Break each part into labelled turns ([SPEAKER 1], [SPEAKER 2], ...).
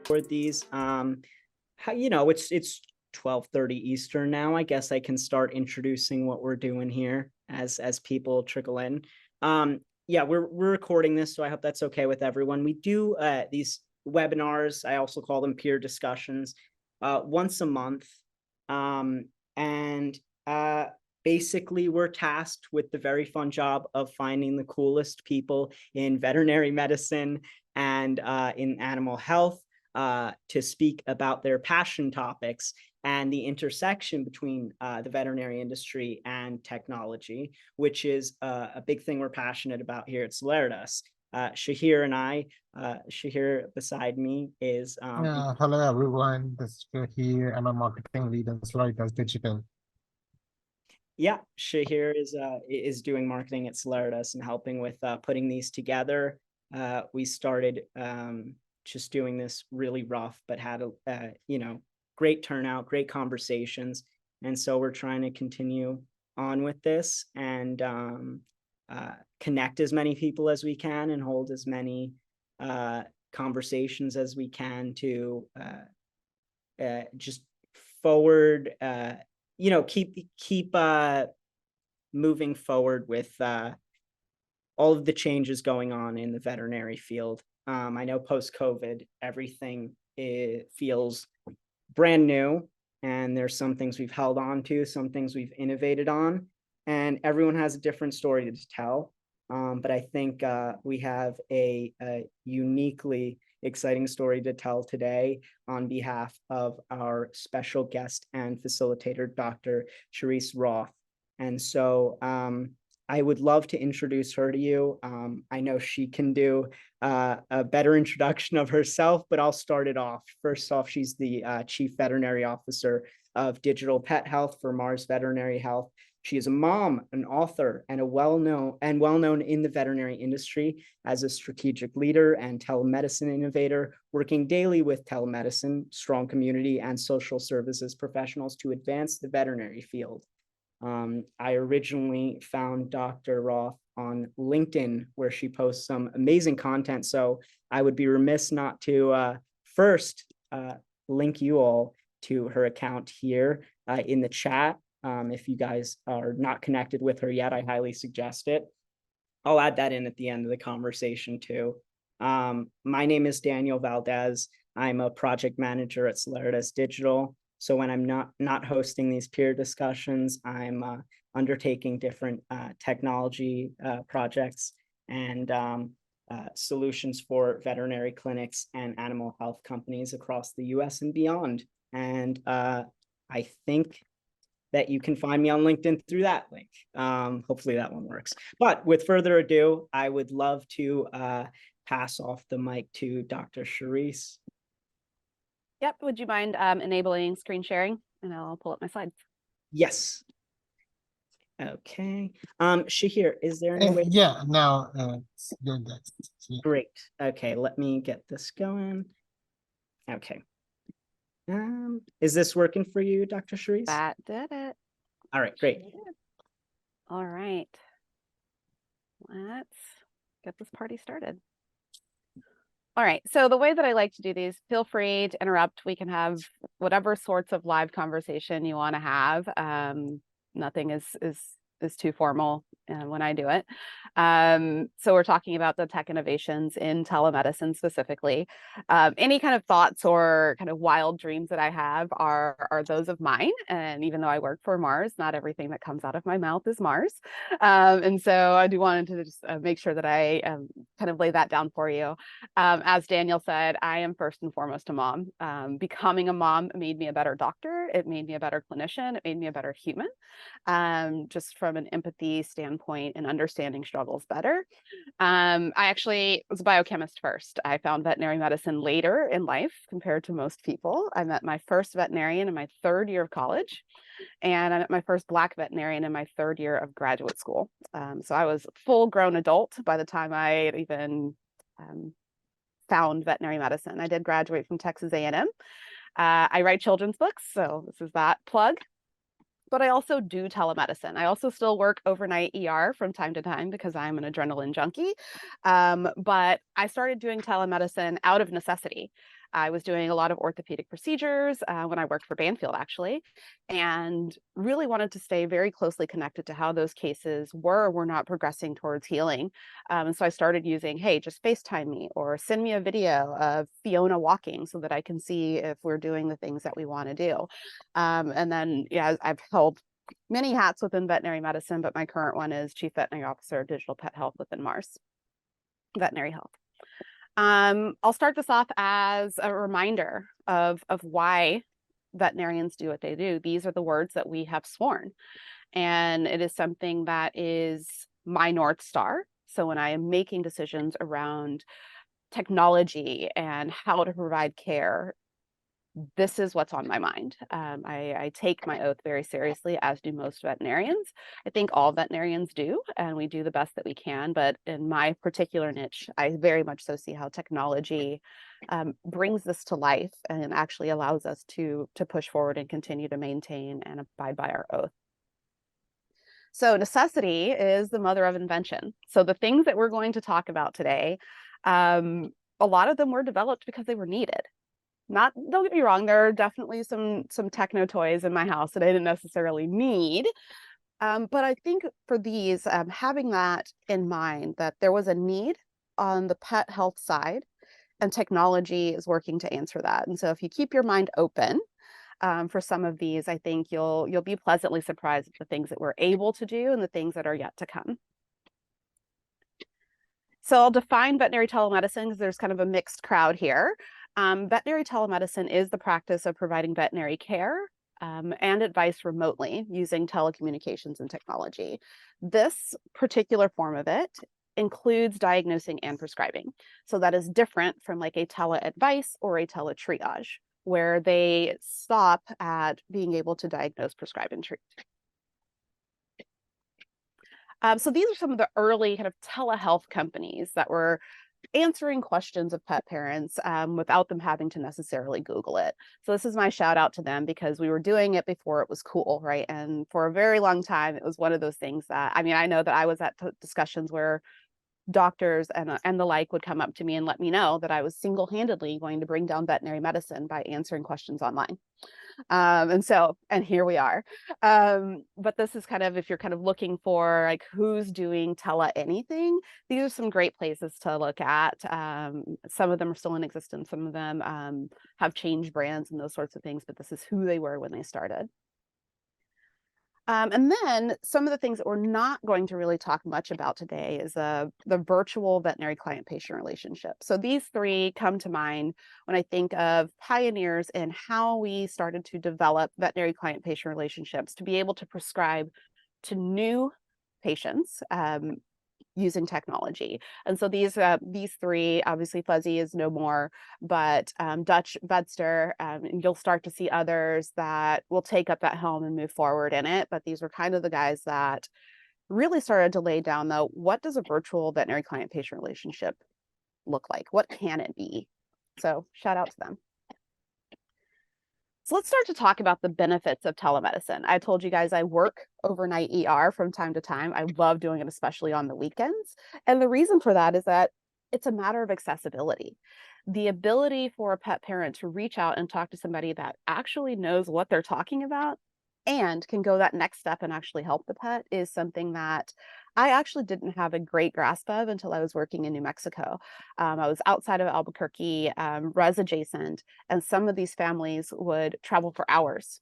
[SPEAKER 1] for these. It's 12:30 Eastern now. I guess I can start introducing what we're doing here as people trickle in. Yeah, we're recording this, so I hope that's okay with everyone. We do these webinars. I also call them peer discussions once a month. And basically, we're tasked with the very fun job of finding the coolest people in veterinary medicine and in animal health to speak about their passion topics and the intersection between the veterinary industry and technology, which is a big thing we're passionate about here at Celeritas. Shahir and I, Shahir beside me is
[SPEAKER 2] Hello everyone, this is Phil here. I'm a marketing lead in Celeritas Digital.
[SPEAKER 1] Yeah, Shahir is doing marketing at Celeritas and helping with putting these together. We started just doing this really rough, but had a great turnout, great conversations, and so we're trying to continue on with this and connect as many people as we can and hold as many conversations as we can to just forward. Keep moving forward with all of the changes going on in the veterinary field. I know post-COVID, everything feels brand new, and there's some things we've held on to, some things we've innovated on, and everyone has a different story to tell. But I think we have a uniquely exciting story to tell today on behalf of our special guest and facilitator, Dr. Charisse Roth. And so I would love to introduce her to you. I know she can do a better introduction of herself, but I'll start it off. First off, she's the Chief Veterinary Officer of Digital Pet Health for Mars Veterinary Health. She is a mom, an author, and well-known in the veterinary industry as a strategic leader and telemedicine innovator, working daily with telemedicine, strong community, and social services professionals to advance the veterinary field. I originally found Dr. Roth on LinkedIn, where she posts some amazing content. So I would be remiss not to first link you all to her account here in the chat. If you guys are not connected with her yet, I highly suggest it. I'll add that in at the end of the conversation too. My name is Daniel Valdez. I'm a project manager at Celeritas Digital. So when I'm not hosting these peer discussions, I'm undertaking different technology projects and solutions for veterinary clinics and animal health companies across the US and beyond. And I think that you can find me on LinkedIn through that link. Hopefully that one works. But with further ado, I would love to pass off the mic to Dr. Charisse.
[SPEAKER 3] Yep. Would you mind enabling screen sharing? And I'll pull up my slides.
[SPEAKER 1] Yes. Okay. Shahir, is there any way?
[SPEAKER 2] Yeah, now it's good. Yeah.
[SPEAKER 1] Great. Okay, let me get this going. Okay. Is this working for you, Dr. Charisse?
[SPEAKER 3] That did it.
[SPEAKER 1] All right, great.
[SPEAKER 3] All right. Let's get this party started. All right, so the way that I like to do these, feel free to interrupt. We can have whatever sorts of live conversation you want to have. Nothing is too formal when I do it. So we're talking about the tech innovations in telemedicine specifically. Any kind of thoughts or kind of wild dreams that I have are those of mine. And even though I work for Mars, not everything that comes out of my mouth is Mars. And so I do wanted to just make sure that I kind of lay that down for you. As Daniel said, I am first and foremost a mom. Becoming a mom made me a better doctor. It made me a better clinician. It made me a better human. Just from an empathy standpoint and understanding struggles better. I actually was a biochemist first. I found veterinary medicine later in life compared to most people. I met my first veterinarian in my third year of college, and I met my first Black veterinarian in my third year of graduate school. So I was a full-grown adult by the time I even found veterinary medicine. I did graduate from Texas A&M. I write children's books, so this is that plug. But I also do telemedicine. I also still work overnight ER from time to time because I'm an adrenaline junkie. But I started doing telemedicine out of necessity. I was doing a lot of orthopedic procedures when I worked for Banfield, actually, and really wanted to stay very closely connected to how those cases were not progressing towards healing. And so I started using, hey, just FaceTime me or send me a video of Fiona walking so that I can see if we're doing the things that we want to do. And then, yeah, I've held many hats within veterinary medicine, but my current one is Chief Veterinary Officer, Digital Pet Health within Mars Veterinary Health. I'll start this off as a reminder of why veterinarians do what they do. These are the words that we have sworn, and it is something that is my North Star. So when I am making decisions around technology and how to provide care, this is what's on my mind. I take my oath very seriously, as do most veterinarians. I think all veterinarians do, and we do the best that we can. But in my particular niche, I very much so see how technology brings this to life and actually allows us to push forward and continue to maintain and abide by our oath. So necessity is the mother of invention. So the things that we're going to talk about today, a lot of them were developed because they were needed. Don't get me wrong, there are definitely some techno toys in my house that I didn't necessarily need. But I think for these, having that in mind, that there was a need on the pet health side, and technology is working to answer that. And so if you keep your mind open for some of these, I think you'll be pleasantly surprised at the things that we're able to do and the things that are yet to come. So I'll define veterinary telemedicine because there's kind of a mixed crowd here. Veterinary telemedicine is the practice of providing veterinary care and advice remotely using telecommunications and technology. This particular form of it includes diagnosing and prescribing. So that is different from like a tele-advice or a tele-triage, where they stop at being able to diagnose, prescribe, and treat. So these are some of the early kind of telehealth companies that were answering questions of pet parents without them having to necessarily Google it. So this is my shout out to them because we were doing it before it was cool, right? And for a very long time, it was one of those things that, I mean, I know that I was at discussions where doctors and the like would come up to me and let me know that I was single-handedly going to bring down veterinary medicine by answering questions online. And here we are. But this is kind of, if you're kind of looking for like who's doing tele anything, these are some great places to look at. Some of them are still in existence. Some of them have changed brands and those sorts of things, but this is who they were when they started. And then some of the things that we're not going to really talk much about today is the virtual veterinary client-patient relationship. So these three come to mind when I think of pioneers in how we started to develop veterinary client-patient relationships to be able to prescribe to patients using technology. And so these three, obviously Fuzzy is no more, but Dutch, Vedster, and you'll start to see others that will take up that helm and move forward in it. But these were kind of the guys that really started to lay down, though, what does a virtual veterinary client-patient relationship look like? What can it be? So shout out to them. So let's start to talk about the benefits of telemedicine. I told you guys I work overnight ER from time to time. I love doing it, especially on the weekends. And the reason for that is that it's a matter of accessibility. The ability for a pet parent to reach out and talk to somebody that actually knows what they're talking about and can go that next step and actually help the pet is something that I actually didn't have a great grasp of until I was working in New Mexico. I was outside of Albuquerque, res adjacent, and some of these families would travel for hours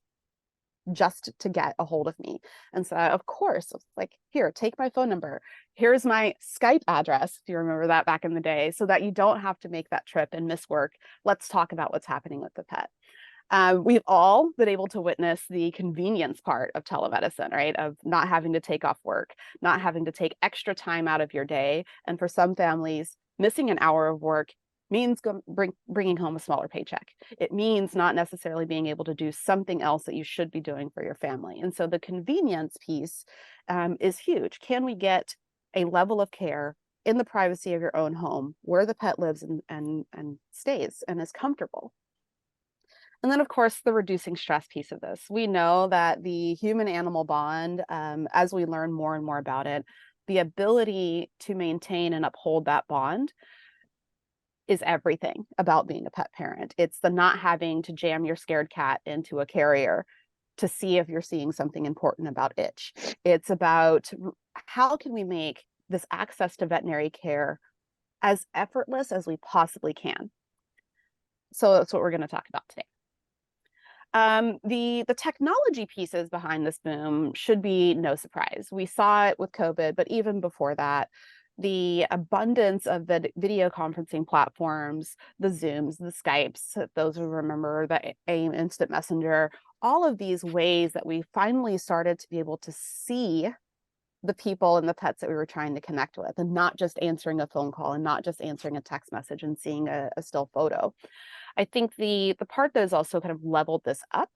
[SPEAKER 3] just to get a hold of me. And so, of course, I was like, here, take my phone number. Here's my Skype address, if you remember that back in the day, so that you don't have to make that trip and miss work. Let's talk about what's happening with the pet. We've all been able to witness the convenience part of telemedicine, right? Of not having to take off work, not having to take extra time out of your day. And for some families, missing an hour of work means bringing home a smaller paycheck. It means not necessarily being able to do something else that you should be doing for your family. And so the convenience piece is huge. Can we get a level of care in the privacy of your own home where the pet lives and stays and is comfortable? And then, of course, the reducing stress piece of this. We know that the human-animal bond, as we learn more and more about it, the ability to maintain and uphold that bond is everything about being a pet parent. It's the not having to jam your scared cat into a carrier to see if you're seeing something important about itch. It's about how can we make this access to veterinary care as effortless as we possibly can. So that's what we're going to talk about today. The technology pieces behind this boom should be no surprise. We saw it with COVID, but even before that, the abundance of the video conferencing platforms, the Zooms, the Skypes, those who remember the AIM Instant Messenger, all of these ways that we finally started to be able to see the people and the pets that we were trying to connect with, and not just answering a phone call and not just answering a text message and seeing a still photo. I think the part that has also kind of leveled this up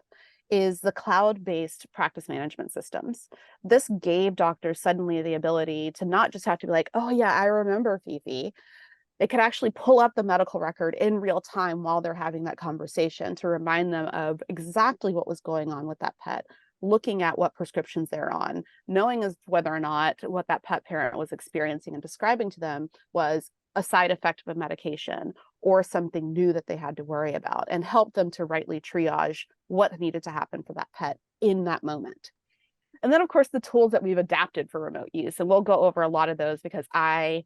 [SPEAKER 3] is the cloud-based practice management systems. This gave doctors suddenly the ability to not just have to be like, oh yeah, I remember Fifi. They could actually pull up the medical record in real time while they're having that conversation to remind them of exactly what was going on with that pet, looking at what prescriptions they're on, knowing as whether or not what that pet parent was experiencing and describing to them was a side effect of a medication or something new that they had to worry about, and help them to rightly triage what needed to happen for that pet in that moment. And then, of course, the tools that we've adapted for remote use. And we'll go over a lot of those because I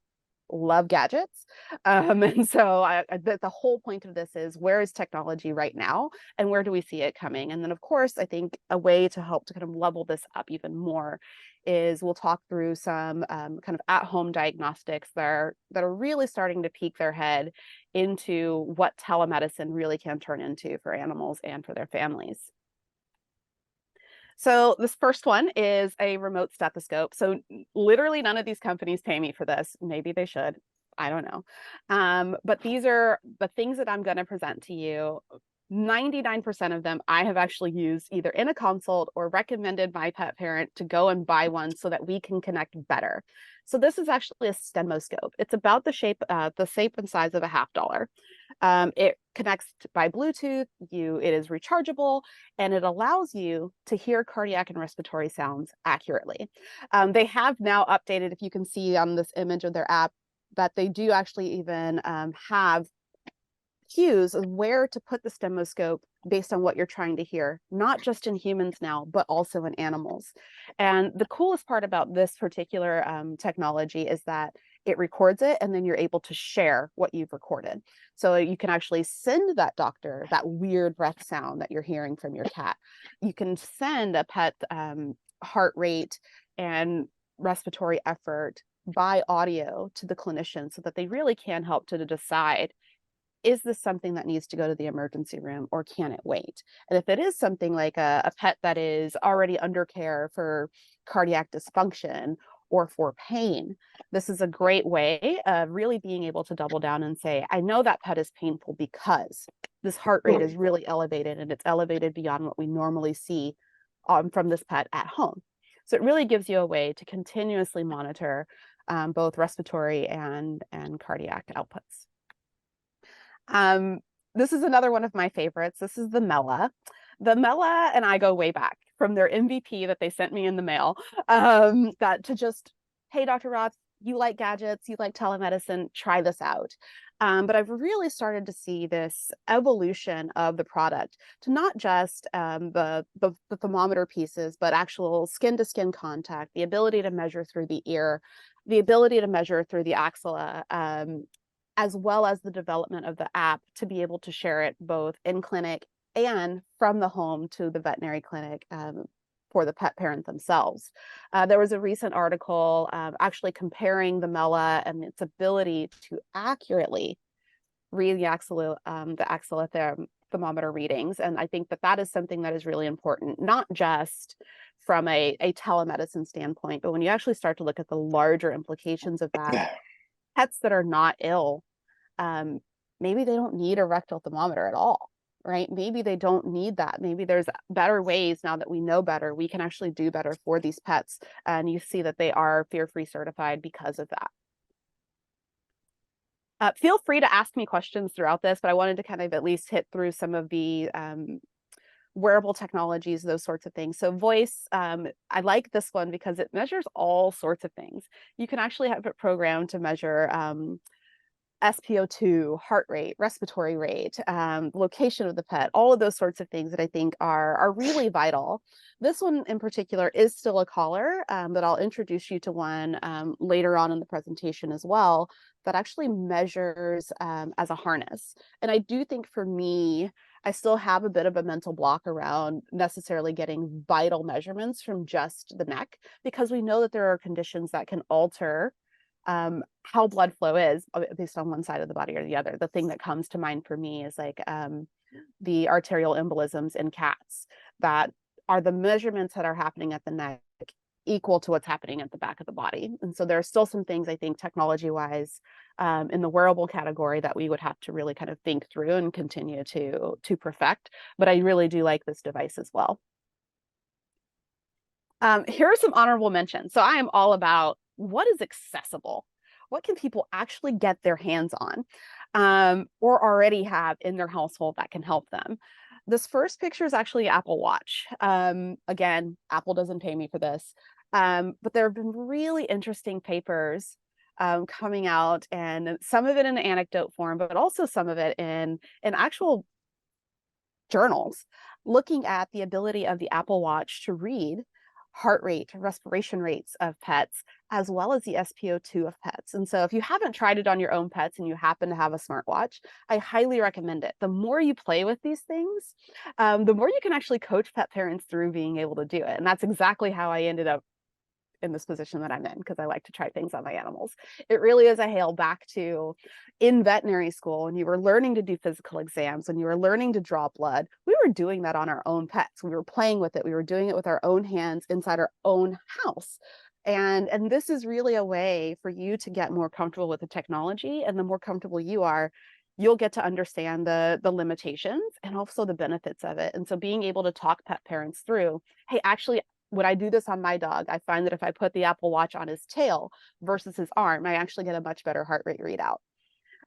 [SPEAKER 3] love gadgets. And so the whole point of this is, where is technology right now and where do we see it coming? And then, of course, I think a way to help to kind of level this up even more is we'll talk through some kind of at-home diagnostics that are really starting to peek their head into what telemedicine really can turn into for animals and for their families. So this first one is a remote stethoscope. So literally none of these companies pay me for this. Maybe they should. I don't know. But these are the things that I'm going to present to you. 99% of them I have actually used either in a consult or recommended my pet parent to go and buy one so that we can connect better. So this is actually a stemoscope. It's about the shape and size of a $50. It connects by Bluetooth. It is rechargeable, and it allows you to hear cardiac and respiratory sounds accurately. They have now updated, if you can see on this image of their app, that they do actually even have cues of where to put the stemoscope based on what you're trying to hear, not just in humans now, but also in animals. And the coolest part about this particular technology is that it records it, and then you're able to share what you've recorded. So you can actually send that doctor that weird breath sound that you're hearing from your cat. You can send a pet heart rate and respiratory effort by audio to the clinician so that they really can help to decide, is this something that needs to go to the emergency room or can it wait? And if it is something like a pet that is already under care for cardiac dysfunction or for pain, this is a great way of really being able to double down and say, I know that pet is painful because this heart rate is really elevated, and it's elevated beyond what we normally see from this pet at home. So it really gives you a way to continuously monitor both respiratory and cardiac outputs. This is another one of my favorites. This is the Mela. The Mela and I go way back from their MVP that they sent me in the mail, that to just, hey, Dr. Roth, you like gadgets, you like telemedicine, try this out. But I've really started to see this evolution of the product to not just the thermometer pieces, but actual skin-to-skin contact, the ability to measure through the ear, the ability to measure through the axilla, as well as the development of the app to be able to share it both in clinic and from the home to the veterinary clinic for the pet parent themselves. There was a recent article actually comparing the Mela and its ability to accurately read the axilla thermometer readings. And I think that that is something that is really important, not just from a telemedicine standpoint, but when you actually start to look at the larger implications of that, pets that are not ill, maybe they don't need a rectal thermometer at all, right? Maybe they don't need that. Maybe there's better ways now that we know better, we can actually do better for these pets. And you see that they are fear-free certified because of that. Feel free to ask me questions throughout this, but I wanted to kind of at least hit through some of the wearable technologies, those sorts of things. So voice, I like this one because it measures all sorts of things. You can actually have it programmed to measure SpO2, heart rate, respiratory rate, location of the pet, all of those sorts of things that I think are really vital. This one in particular is still a collar, but I'll introduce you to one later on in the presentation as well, that actually measures as a harness. And I do think for me, I still have a bit of a mental block around necessarily getting vital measurements from just the neck, because we know that there are conditions that can alter how blood flow is based on one side of the body or the other. The thing that comes to mind for me is like the arterial embolisms in cats, that are the measurements that are happening at the neck equal to what's happening at the back of the body. And so there are still some things, I think, technology wise in the wearable category that we would have to really kind of think through and continue to perfect. But I really do like this device as well. Here are some honorable mentions. So I am all about what is accessible. What can people actually get their hands on or already have in their household that can help them? This first picture is actually Apple Watch. Again, Apple doesn't pay me for this, but there have been really interesting papers coming out, and some of it in anecdote form, but also some of it in actual journals, looking at the ability of the Apple Watch to read heart rate, respiration rates of pets, as well as the SpO2 of pets. And so if you haven't tried it on your own pets and you happen to have a smartwatch, I highly recommend it. The more you play with these things, the more you can actually coach pet parents through being able to do it. And that's exactly how I ended up in this position that I'm in, because I like to try things on my animals. It really is a hail back to in veterinary school, when you were learning to do physical exams, when you were learning to draw blood, we were doing that on our own pets. We were playing with it. We were doing it with our own hands inside our own house. And this is really a way for you to get more comfortable with the technology. And the more comfortable you are, you'll get to understand the limitations and also the benefits of it. And so being able to talk pet parents through, hey, actually, when I do this on my dog, I find that if I put the Apple Watch on his tail versus his arm, I actually get a much better heart rate readout.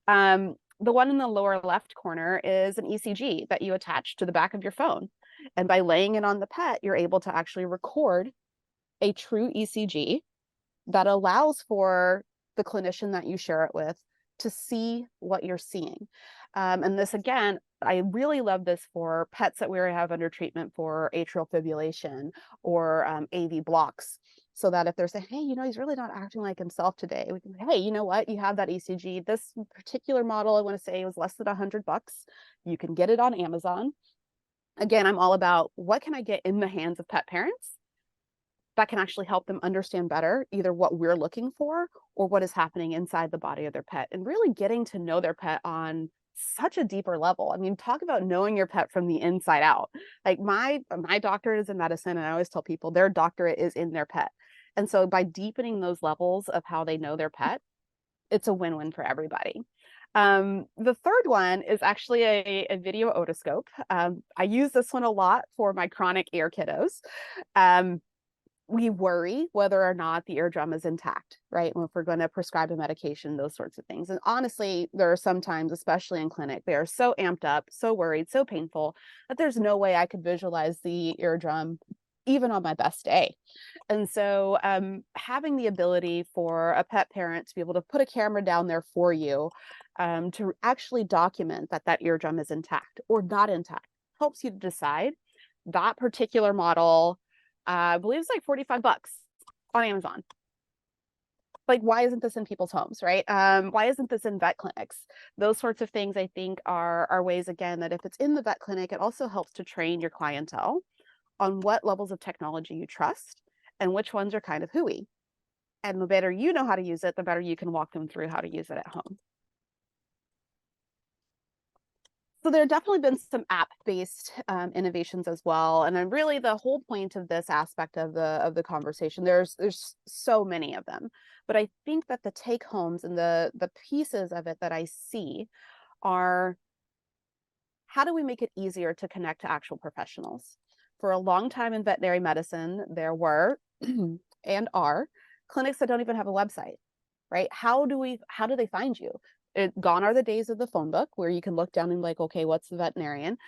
[SPEAKER 3] The one in the lower left corner is an ECG that you attach to the back of your phone. And by laying it on the pet, you're able to actually record a true ECG that allows for the clinician that you share it with to see what you're seeing. And this, again, I really love this for pets that we have under treatment for atrial fibrillation or AV blocks, so that if they're saying, hey, he's really not acting like himself today, we can say, hey, you know what? You have that ECG. This particular model, I want to say, was less than $100. You can get it on Amazon. Again, I'm all about what can I get in the hands of pet parents that can actually help them understand better either what we're looking for or what is happening inside the body of their pet, and really getting to know their pet on such a deeper level. I mean, talk about knowing your pet from the inside out. Like my doctorate is in medicine, and I always tell people their doctorate is in their pet. And so by deepening those levels of how they know their pet, it's a win-win for everybody. The third one is actually a video otoscope. I use this one a lot for my chronic ear kiddos. We worry whether or not the eardrum is intact, right? If we're going to prescribe a medication, those sorts of things. And honestly, there are some times, especially in clinic, they are so amped up, so worried, so painful that there's no way I could visualize the eardrum even on my best day. And so having the ability for a pet parent to be able to put a camera down there for you to actually document that that eardrum is intact or not intact helps you to decide that particular model. I believe it's like $45 on Amazon. Like, why isn't this in people's homes, right? Why isn't this in vet clinics? Those sorts of things, I think, are ways, again, that if it's in the vet clinic, it also helps to train your clientele on what levels of technology you trust and which ones are kind of hooey. And the better you know how to use it, the better you can walk them through how to use it at home. So there have definitely been some app-based innovations as well. And then really the whole point of this aspect of the conversation, there's so many of them. But I think that the take-homes and the pieces of it that I see are, how do we make it easier to connect to actual professionals? For a long time in veterinary medicine, there were and are clinics that don't even have a website, right? How do they find you? Gone are the days of the phone book where you can look down and like, okay, what's the veterinarian?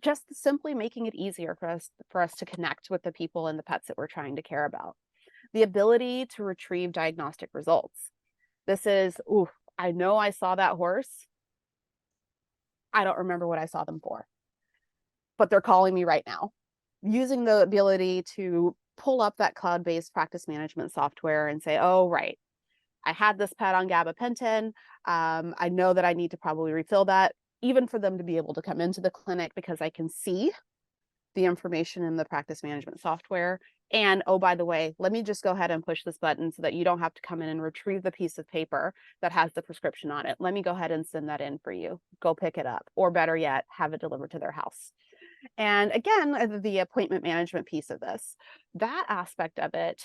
[SPEAKER 3] Just simply making it easier for us to connect with the people and the pets that we're trying to care about. The ability to retrieve diagnostic results. This is, I know I saw that horse. I don't remember what I saw them for, but they're calling me right now. Using the ability to pull up that cloud-based practice management software and say, oh, right, I had this pet on gabapentin. I know that I need to probably refill that, even for them to be able to come into the clinic because I can see the information in the practice management software. And oh, by the way, let me just go ahead and push this button so that you don't have to come in and retrieve the piece of paper that has the prescription on it. Let me go ahead and send that in for you. Go pick it up, or better yet, have it delivered to their house. And again, the appointment management piece of this, that aspect of it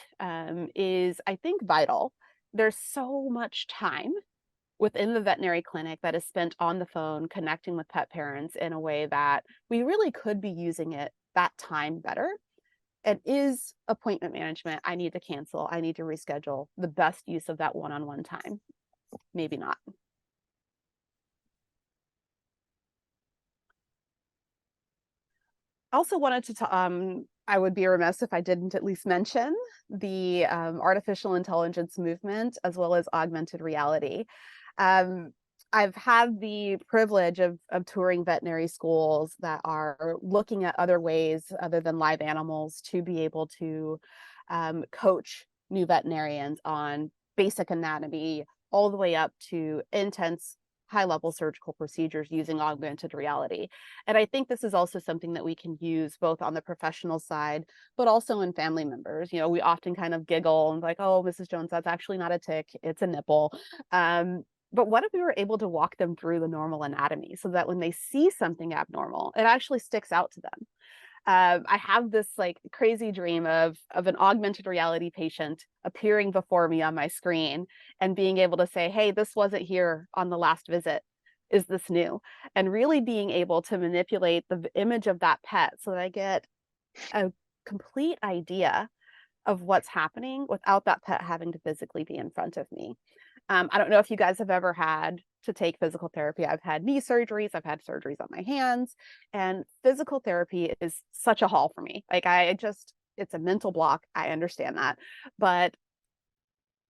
[SPEAKER 3] is, I think, vital. There's so much time within the veterinary clinic that is spent on the phone connecting with pet parents in a way that we really could be using that time better. And is appointment management, I need to cancel, I need to reschedule, the best use of that one-on-one time? Maybe not. Also wanted to, I would be remiss if I didn't at least mention the artificial intelligence movement as well as augmented reality. I've had the privilege of touring veterinary schools that are looking at other ways other than live animals to be able to coach new veterinarians on basic anatomy all the way up to intense high-level surgical procedures using augmented reality. And I think this is also something that we can use both on the professional side, but also in family members. You know, we often kind of giggle and like, oh, Mrs. Jones, that's actually not a tick, it's a nipple. But what if we were able to walk them through the normal anatomy so that when they see something abnormal, it actually sticks out to them? I have this like crazy dream of an augmented reality patient appearing before me on my screen and being able to say, hey, this wasn't here on the last visit. Is this new? And really being able to manipulate the image of that pet so that I get a complete idea of what's happening without that pet having to physically be in front of me. I don't know if you guys have ever had to take physical therapy. I've had knee surgeries, I've had surgeries on my hands, and physical therapy is such a haul for me. Like it's a mental block. I understand that. But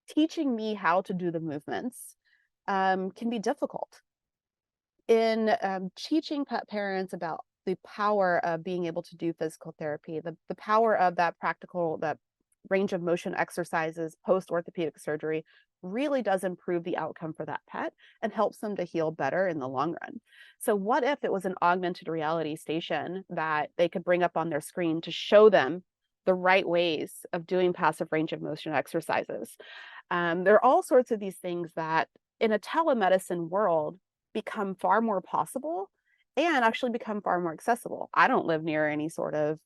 [SPEAKER 3] teaching me how to do the movements can be difficult. In teaching pet parents about the power of being able to do physical therapy, the power of that range of motion exercises post-orthopedic surgery really does improve the outcome for that pet and helps them to heal better in the long run. So what if it was an augmented reality station that they could bring up on their screen to show them the right ways of doing passive range of motion exercises? There are all sorts of these things that in a telemedicine world become far more possible and actually become far more accessible. I don't live near any sort of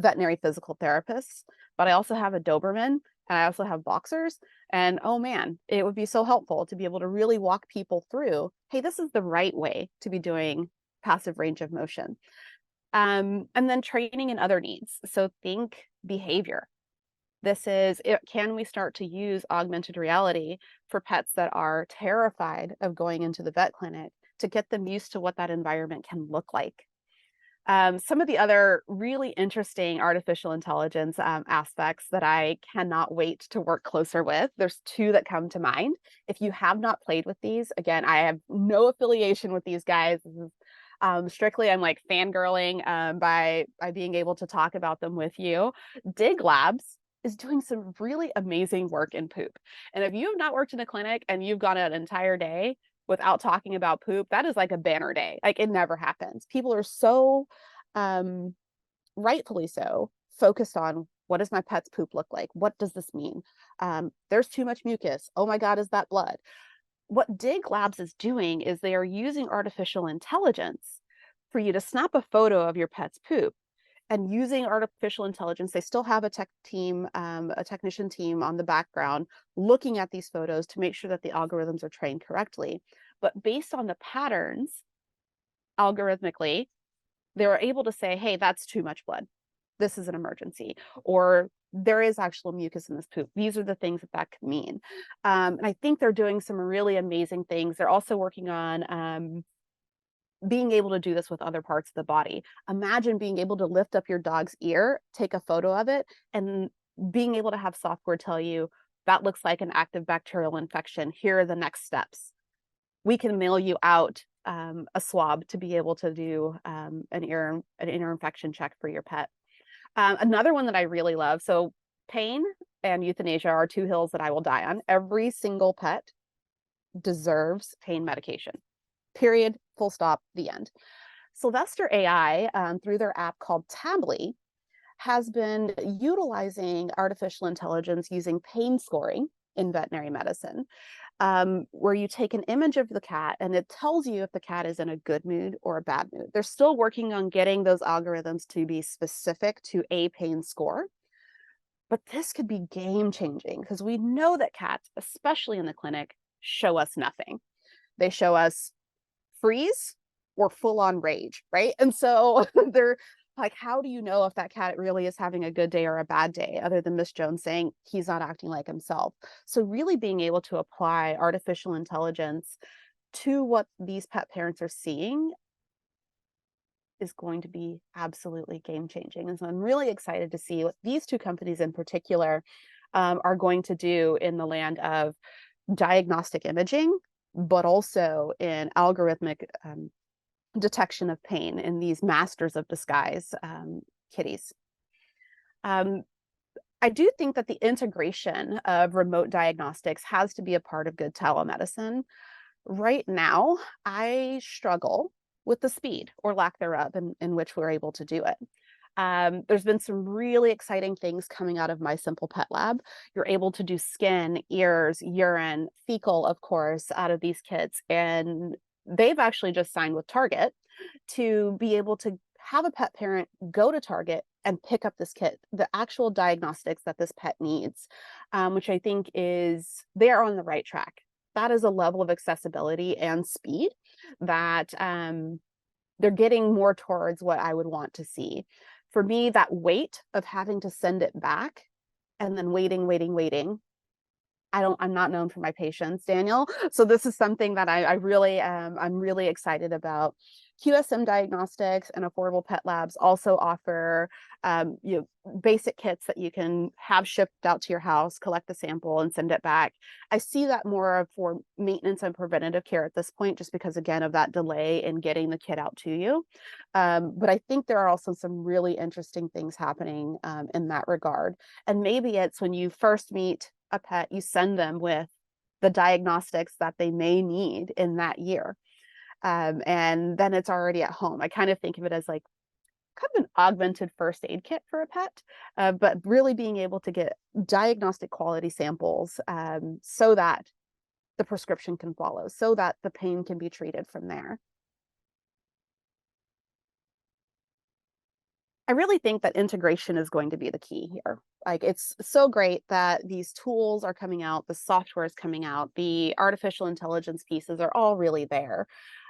[SPEAKER 3] veterinary physical therapists, but I also have a Doberman and I also have boxers. And oh man, it would be so helpful to be able to really walk people through, hey, this is the right way to be doing passive range of motion. And then training in other needs. So think behavior. Can we start to use augmented reality for pets that are terrified of going into the vet clinic to get them used to what that environment can look like? Some of the other really interesting artificial intelligence aspects that I cannot wait to work closer with, there's two that come to mind. If you have not played with these, again, I have no affiliation with these guys. This is, strictly, I'm like fangirling by being able to talk about them with you. Dig Labs is doing some really amazing work in poop. And if you have not worked in a clinic and you've gone an entire day without talking about poop, that is like a banner day. Like it never happens. People are so, rightfully so, focused on what does my pet's poop look like? What does this mean? There's too much mucus. Oh my God, is that blood? What Dig Labs is doing is they are using artificial intelligence for you to snap a photo of your pet's poop. And using artificial intelligence, they still have a technician team on the background looking at these photos to make sure that the algorithms are trained correctly. But based on the patterns, algorithmically, they were able to say, hey, that's too much blood. This is an emergency. Or there is actual mucus in this poop. These are the things that could mean. And I think they're doing some really amazing things. They're also working on being able to do this with other parts of the body. Imagine being able to lift up your dog's ear, take a photo of it, and being able to have software tell you that looks like an active bacterial infection. Here are the next steps. We can mail you out a swab to be able to do an ear infection check for your pet. Another one that I really love, so pain and euthanasia are two hills that I will die on. Every single pet deserves pain medication. Period, full stop, the end. Sylvester AI, through their app called Tably, has been utilizing artificial intelligence using pain scoring in veterinary medicine, where you take an image of the cat and it tells you if the cat is in a good mood or a bad mood. They're still working on getting those algorithms to be specific to a pain score. But this could be game changing because we know that cats, especially in the clinic, show us nothing. They show us freeze or full on rage, right? And so they're like, how do you know if that cat really is having a good day or a bad day, other than Miss Jones saying he's not acting like himself? So really being able to apply artificial intelligence to what these pet parents are seeing is going to be absolutely game changing. And so I'm really excited to see what these two companies in particular are going to do in the land of diagnostic imaging, but also in algorithmic detection of pain in these masters of disguise kitties. I do think that the integration of remote diagnostics has to be a part of good telemedicine. Right now, I struggle with the speed or lack thereof in which we're able to do it. There's been some really exciting things coming out of My Simple Pet Lab. You're able to do skin, ears, urine, fecal, of course, out of these kits. And they've actually just signed with Target to be able to have a pet parent go to Target and pick up this kit, the actual diagnostics that this pet needs, which I think is, they are on the right track. That is a level of accessibility and speed that they're getting more towards what I would want to see. For me, that weight of having to send it back and then waiting. I'm not known for my patience, Daniel. So this is something that I'm really excited about. QSM Diagnostics and Affordable Pet Labs also offer basic kits that you can have shipped out to your house, collect the sample and send it back. I see that more for maintenance and preventative care at this point, just because, again, of that delay in getting the kit out to you. But I think there are also some really interesting things happening in that regard. And maybe it's when you first meet a pet, you send them with the diagnostics that they may need in that year. And then it's already at home. I kind of think of it as like kind of an augmented first aid kit for a pet, but really being able to get diagnostic quality samples so that the prescription can follow, so that the pain can be treated from there. I really think that integration is going to be the key here. Like, it's so great that these tools are coming out, the software is coming out, the artificial intelligence pieces are all really there.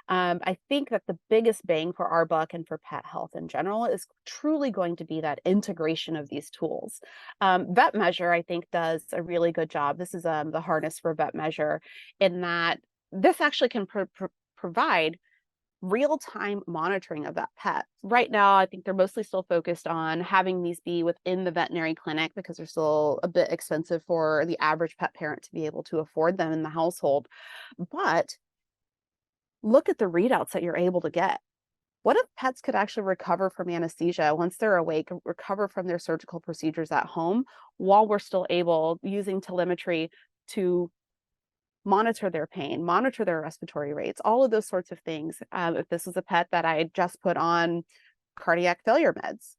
[SPEAKER 3] I think that the biggest bang for our buck and for pet health in general is truly going to be that integration of these tools. Vet Measure, I think, does a really good job. This is the harness for Vet Measure, in that this actually can provide real-time monitoring of that pet. Right now, I think they're mostly still focused on having these be within the veterinary clinic because they're still a bit expensive for the average pet parent to be able to afford them in the household. But look at the readouts that you're able to get. What if pets could actually recover from anesthesia once they're awake, recover from their surgical procedures at home, while we're still able, using telemetry, to monitor their pain, monitor their respiratory rates, all of those sorts of things. If this was a pet that I just put on cardiac failure meds,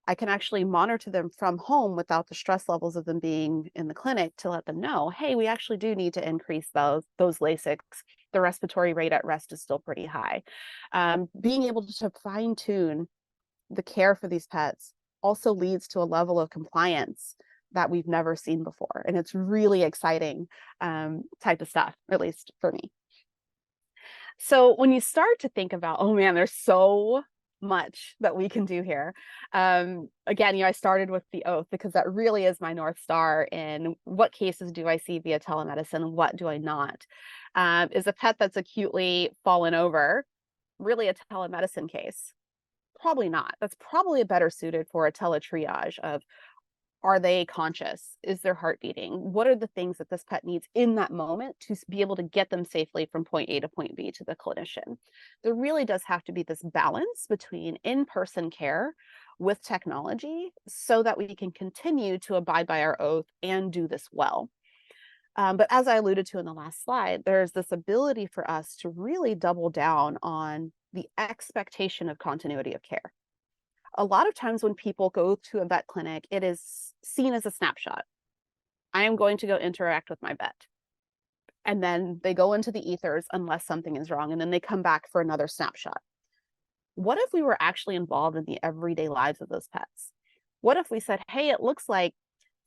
[SPEAKER 3] I can actually monitor them from home without the stress levels of them being in the clinic to let them know, hey, we actually do need to increase those Lasix. The respiratory rate at rest is still pretty high. Being able to fine tune the care for these pets also leads to a level of compliance that we've never seen before. And it's really exciting type of stuff, at least for me. So when you start to think about, oh man, there's so much that we can do here. Again, I started with the oath because that really is my North Star in what cases do I see via telemedicine, what do I not? Is a pet that's acutely fallen over really a telemedicine case? Probably not. That's probably better suited for a teletriage of Are they conscious? Is their heart beating? What are the things that this pet needs in that moment to be able to get them safely from point A to point B to the clinician? There really does have to be this balance between in-person care with technology so that we can continue to abide by our oath and do this well. But as I alluded to in the last slide, there's this ability for us to really double down on the expectation of continuity of care. A lot of times when people go to a vet clinic, it is seen as a snapshot. I am going to go interact with my vet. And then they go into the ethers unless something is wrong, and then they come back for another snapshot. What if we were actually involved in the everyday lives of those pets? What if we said, hey, it looks like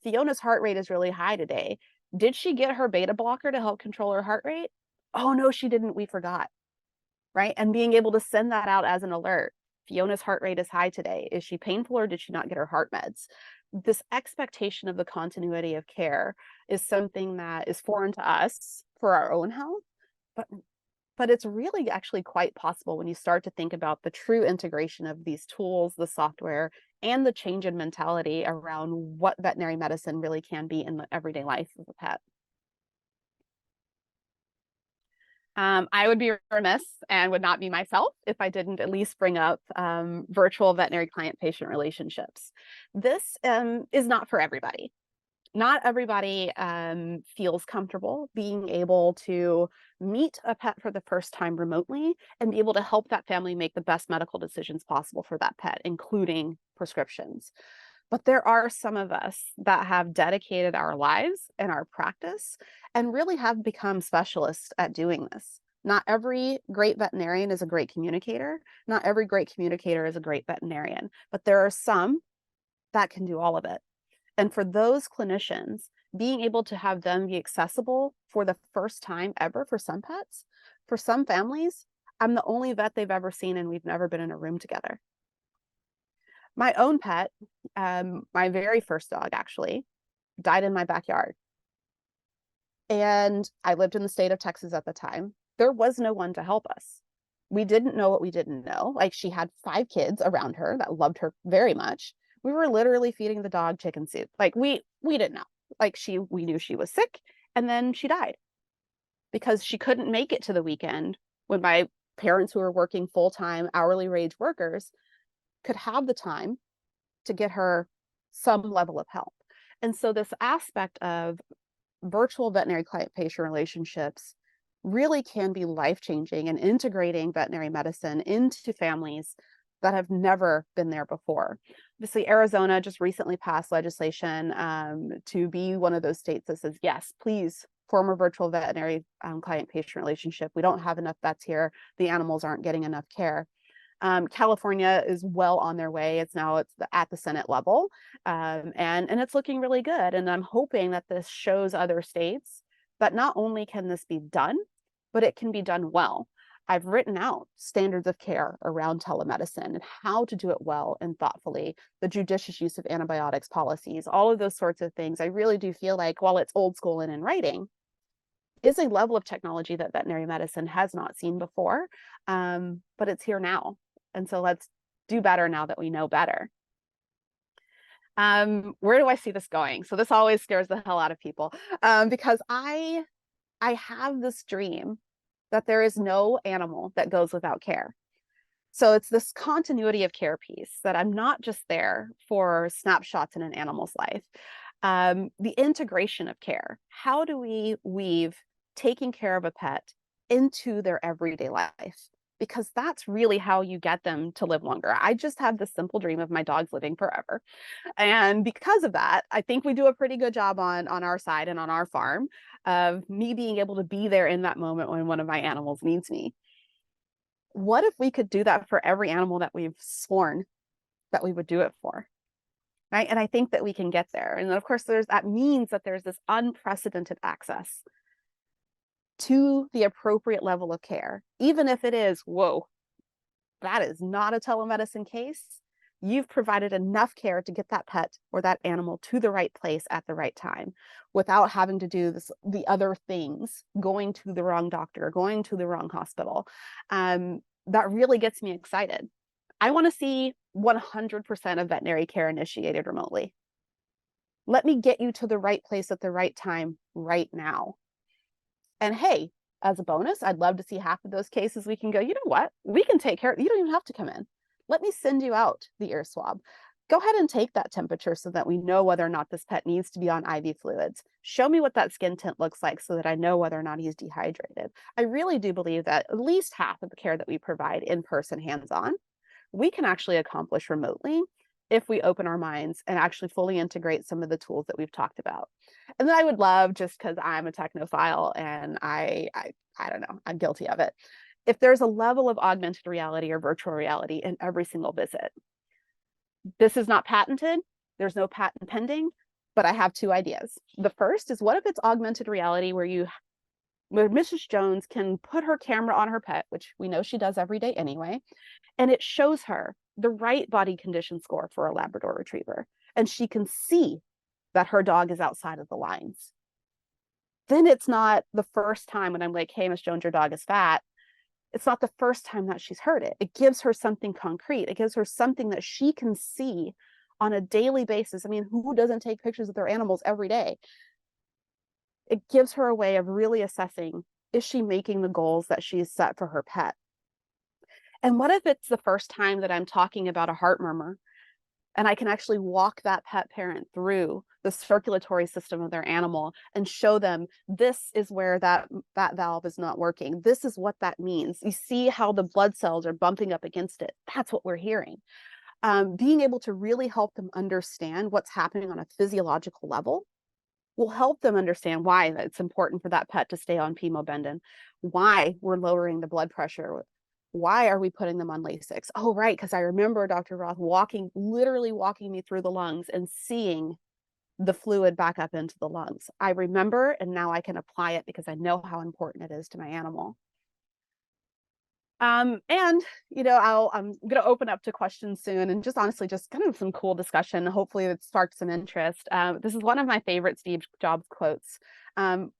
[SPEAKER 3] Fiona's heart rate is really high today. Did she get her beta blocker to help control her heart rate? Oh, no, she didn't. We forgot, right? And being able to send that out as an alert. Fiona's heart rate is high today. Is she painful or did she not get her heart meds? This expectation of the continuity of care is something that is foreign to us for our own health, but it's really actually quite possible when you start to think about the true integration of these tools, the software, and the change in mentality around what veterinary medicine really can be in the everyday life of a pet. I would be remiss and would not be myself if I didn't at least bring up virtual veterinary client-patient relationships. This is not for everybody. Not everybody feels comfortable being able to meet a pet for the first time remotely and be able to help that family make the best medical decisions possible for that pet, including prescriptions. But there are some of us that have dedicated our lives and our practice and really have become specialists at doing this. Not every great veterinarian is a great communicator. Not every great communicator is a great veterinarian, but there are some that can do all of it. And for those clinicians, being able to have them be accessible for the first time ever for some pets, for some families, I'm the only vet they've ever seen and we've never been in a room together. My own pet, my very first dog actually, died in my backyard. And I lived in the state of Texas at the time. There was no one to help us. We didn't know what we didn't know. Like, she had 5 kids around her that loved her very much. We were literally feeding the dog chicken soup. Like, we didn't know. Like, we knew she was sick, and then she died because she couldn't make it to the weekend when my parents, who were working full-time hourly wage workers, could have the time to get her some level of help. And so this aspect of virtual veterinary client-patient relationships really can be life-changing and integrating veterinary medicine into families that have never been there before. Obviously, Arizona just recently passed legislation to be one of those states that says, yes, please form a virtual veterinary client-patient relationship. We don't have enough vets here. The animals aren't getting enough care. California is well on their way. It's at the Senate level, and it's looking really good. And I'm hoping that this shows other states that not only can this be done, but it can be done well. I've written out standards of care around telemedicine and how to do it well and thoughtfully, the judicious use of antibiotics policies, all of those sorts of things. I really do feel like, while it's old school and in writing, is a level of technology that veterinary medicine has not seen before, but it's here now. And so let's do better now that we know better. Where do I see this going? So this always scares the hell out of people because I have this dream that there is no animal that goes without care. So it's this continuity of care piece, that I'm not just there for snapshots in an animal's life. The integration of care. How do we weave taking care of a pet into their everyday life? Because that's really how you get them to live longer. I just have this simple dream of my dogs living forever. And because of that, I think we do a pretty good job on our side and on our farm of me being able to be there in that moment when one of my animals needs me. What if we could do that for every animal that we've sworn that we would do it for? Right? And I think that we can get there. And then, of course, that means that there's this unprecedented access to the appropriate level of care, even if it is, whoa, that is not a telemedicine case. You've provided enough care to get that pet or that animal to the right place at the right time without having to do the other things, going to the wrong doctor, going to the wrong hospital. That really gets me excited. I want to see 100% of veterinary care initiated remotely. Let me get you to the right place at the right time right now. And hey, as a bonus, I'd love to see half of those cases we can go, you know what? We can take care. You don't even have to come in. Let me send you out the ear swab. Go ahead and take that temperature so that we know whether or not this pet needs to be on IV fluids. Show me what that skin tint looks like so that I know whether or not he's dehydrated. I really do believe that at least half of the care that we provide in person, hands-on, we can actually accomplish remotely if we open our minds and actually fully integrate some of the tools that we've talked about. And then I would love, just because I'm a technophile and I don't know, I'm guilty of it, if there's a level of augmented reality or virtual reality in every single visit. This is not patented. There's no patent pending, but I have two ideas. The first is, what if it's augmented reality where Mrs. Jones can put her camera on her pet, which we know she does every day anyway, and it shows her the right body condition score for a Labrador Retriever, and she can see that her dog is outside of the lines. Then it's not the first time when I'm like, hey, Miss Jones, your dog is fat. It's not the first time that she's heard it. It gives her something concrete. It gives her something that she can see on a daily basis. I mean, who doesn't take pictures of their animals every day? It gives her a way of really assessing, is she making the goals that she's set for her pet? And what if it's the first time that I'm talking about a heart murmur and I can actually walk that pet parent through the circulatory system of their animal and show them, this is where that valve is not working. This is what that means. You see how the blood cells are bumping up against it. That's what we're hearing. Being able to really help them understand what's happening on a physiological level will help them understand why it's important for that pet to stay on pemobendin, why we're lowering the blood pressure. Why are we putting them on Lasix? Oh, right, because I remember Dr. Roth literally walking me through the lungs and seeing the fluid back up into the lungs. I remember, and now I can apply it because I know how important it is to my animal. And I'm going to open up to questions soon, and just honestly, just kind of some cool discussion. Hopefully, it sparked some interest. This is one of my favorite Steve Jobs quotes.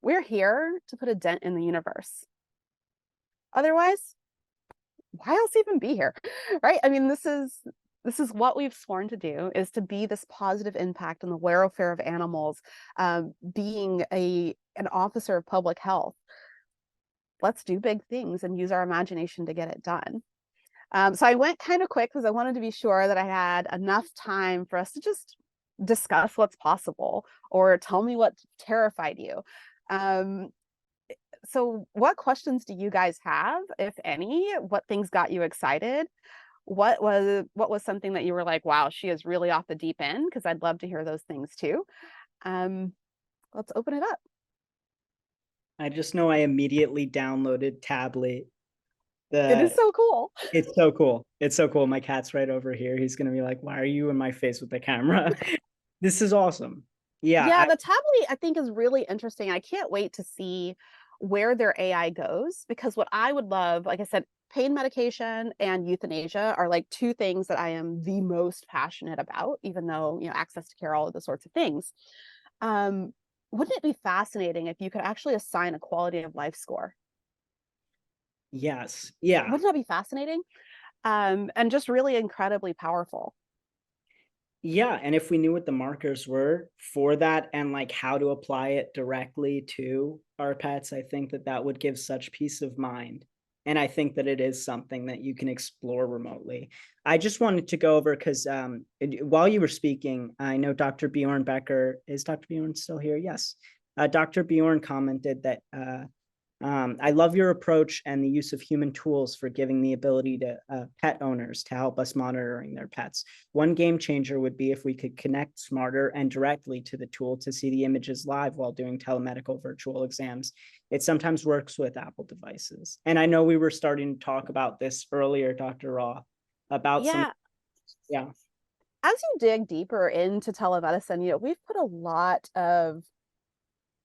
[SPEAKER 3] We're here to put a dent in the universe. Otherwise, why else even be here, right? I mean, this is what we've sworn to do, is to be this positive impact on the welfare of animals, being an officer of public health. Let's do big things and use our imagination to get it done. So I went kind of quick because I wanted to be sure that I had enough time for us to just discuss what's possible, or tell me what terrified you. So what questions do you guys have, if any? What things got you excited? What was something that you were like, wow, she is really off the deep end? Because I'd love to hear those things too. Let's open it up.
[SPEAKER 1] I just know I immediately downloaded Tablet.
[SPEAKER 3] It is so cool.
[SPEAKER 1] It's so cool. It's so cool. My cat's right over here. He's going to be like, why are you in my face with the camera? This is awesome. Yeah.
[SPEAKER 3] The Tablet, I think, is really interesting. I can't wait to see where their AI goes, because what I would love, like I said, pain medication and euthanasia are like two things that I am the most passionate about, even though, access to care, all of those sorts of things. Wouldn't it be fascinating if you could actually assign a quality of life score?
[SPEAKER 1] Yes. Yeah.
[SPEAKER 3] Wouldn't that be fascinating? And just really incredibly powerful.
[SPEAKER 1] Yeah. And if we knew what the markers were for that, and like how to apply it directly to our pets, I think that would give such peace of mind. And I think that it is something that you can explore remotely. I just wanted to go over, because while you were speaking, I know Dr. Bjorn Becker, is Dr. Bjorn still here? Yes. Dr. Bjorn commented that I love your approach and the use of human tools for giving the ability to pet owners to help us monitoring their pets. One game changer would be if we could connect smarter and directly to the tool to see the images live while doing telemedical virtual exams. It sometimes works with Apple devices. And I know we were starting to talk about this earlier, Dr. Roth, about
[SPEAKER 3] Yeah. As you dig deeper into telemedicine, we've put a lot of,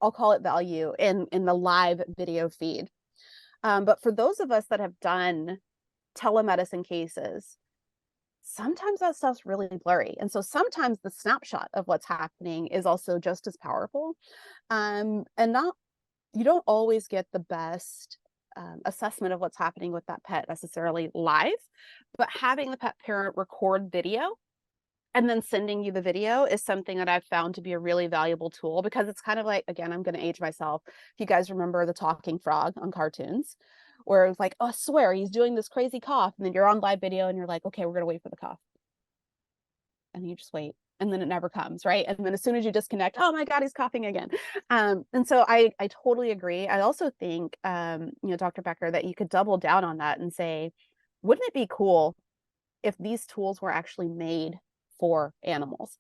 [SPEAKER 3] I'll call it, value in the live video feed. But for those of us that have done telemedicine cases, sometimes that stuff's really blurry. And so sometimes the snapshot of what's happening is also just as powerful. And you don't always get the best assessment of what's happening with that pet necessarily live, but having the pet parent record video and then sending you the video is something that I've found to be a really valuable tool, because it's kind of like, again, I'm going to age myself. If you guys remember the talking frog on cartoons, where it's like, oh, I swear he's doing this crazy cough. And then you're on live video and you're like, okay, we're going to wait for the cough. And you just wait. And then it never comes, right? And then as soon as you disconnect, oh my God, he's coughing again. And so I totally agree. I also think, Dr. Becker, that you could double down on that and say, wouldn't it be cool if these tools were actually made for animals?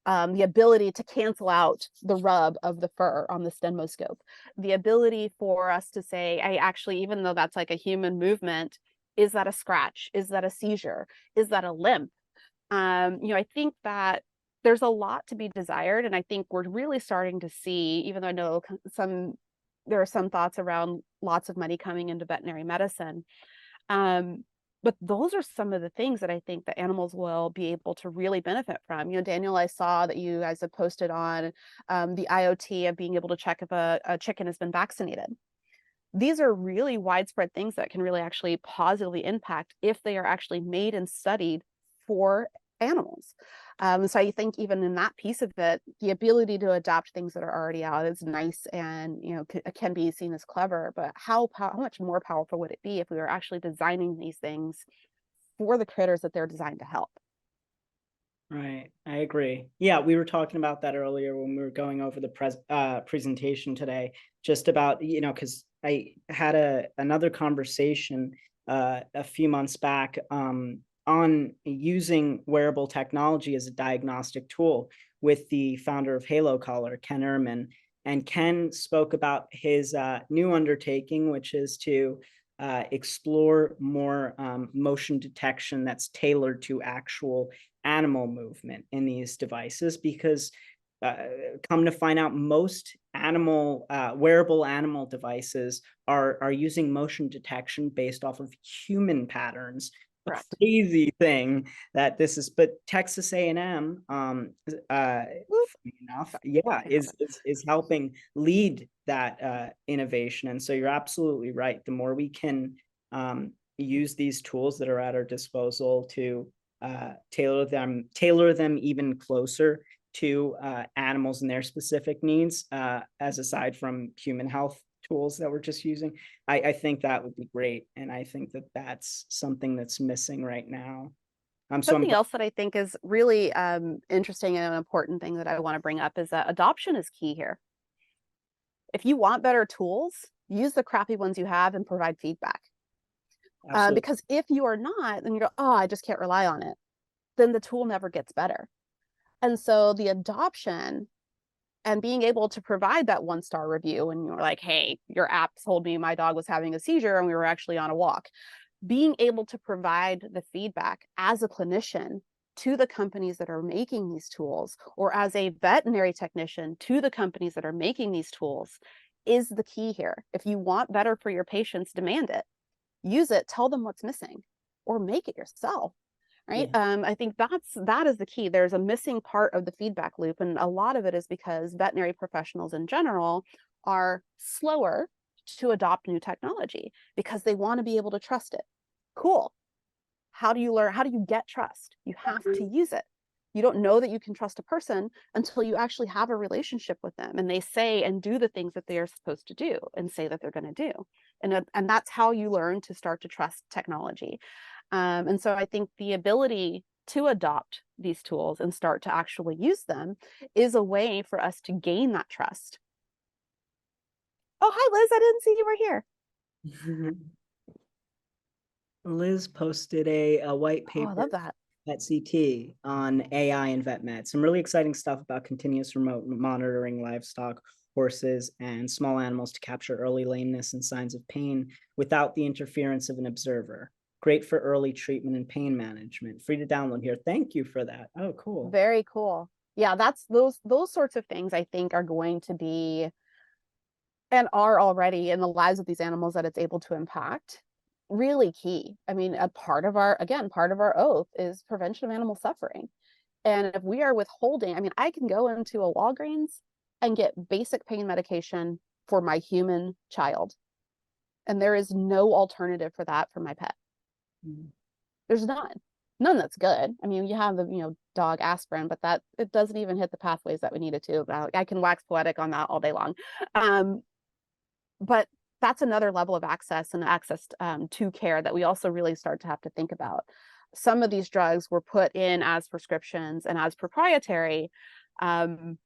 [SPEAKER 3] The ability to cancel out the rub of the fur on the stemoscope, the ability for us to say, I actually, even though that's like a human movement, is that a scratch? Is that a seizure? Is that a limp? I think that there's a lot to be desired. And I think we're really starting to see, even though I know there are some thoughts around lots of money coming into veterinary medicine. But those are some of the things that I think that animals will be able to really benefit from. Daniel, I saw that you guys have posted on the IoT of being able to check if a chicken has been vaccinated. These are really widespread things that can really actually positively impact if they are actually made and studied for animals. So I think even in that piece of it, the ability to adapt things that are already out is nice, and can be seen as clever. But how much more powerful would it be if we were actually designing these things for the critters that they're designed to help?
[SPEAKER 1] Right, I agree. Yeah, we were talking about that earlier when we were going over the presentation today, just about, because I had another conversation a few months back on using wearable technology as a diagnostic tool with the founder of Halo Collar, Ken Ehrman. And Ken spoke about his new undertaking, which is to explore more motion detection that's tailored to actual animal movement in these devices, because come to find out, most wearable animal devices are using motion detection based off of human patterns.
[SPEAKER 3] Correct.
[SPEAKER 1] A crazy thing that this is, but Texas A&M, enough, yeah, is helping lead that innovation. And so you're absolutely right. The more we can use these tools that are at our disposal to tailor them even closer to animals and their specific needs, as aside from human health tools that we're just using, I think that would be great. And I think that that's something that's missing right now.
[SPEAKER 3] Something else that I think is really interesting and an important thing that I want to bring up is that adoption is key here. If you want better tools, use the crappy ones you have and provide feedback. Because if you are not, then you go, oh, I just can't rely on it. Then the tool never gets better. And so the adoption and being able to provide that 1-star review, and you're like, hey, your app told me my dog was having a seizure and we were actually on a walk. Being able to provide the feedback as a clinician to the companies that are making these tools, or as a veterinary technician to the companies that are making these tools, is the key here. If you want better for your patients, demand it. Use it, tell them what's missing, or make it yourself. Right. Yeah. I think that is the key. There's a missing part of the feedback loop. And a lot of it is because veterinary professionals in general are slower to adopt new technology because they want to be able to trust it. Cool. How do you learn? How do you get trust? You have to use it. You don't know that you can trust a person until you actually have a relationship with them and they say and do the things that they are supposed to do and say that they're going to do. And that's how you learn to start to trust technology. And so I think the ability to adopt these tools and start to actually use them is a way for us to gain that trust. Oh, hi, Liz. I didn't see you were here.
[SPEAKER 1] Liz posted a white paper.
[SPEAKER 3] Oh, I love that.
[SPEAKER 1] At CT on AI and vet med. Some really exciting stuff about continuous remote monitoring livestock, horses, and small animals to capture early lameness and signs of pain without the interference of an observer. Great for early treatment and pain management. Free to download here. Thank you for that. Oh, cool.
[SPEAKER 3] Very cool. Yeah, that's those sorts of things I think are going to be and are already in the lives of these animals that it's able to impact. Really key. I mean, a part of our oath is prevention of animal suffering. And if we are withholding, I mean, I can go into a Walgreens and get basic pain medication for my human child. And there is no alternative for that for my pet. There's none. none that's good. I mean, you have the, dog aspirin, but that it doesn't even hit the pathways that we need it to. I can wax poetic on that all day long. But that's another level of access to care that we also really start to have to think about. Some of these drugs were put in as prescriptions and as proprietary for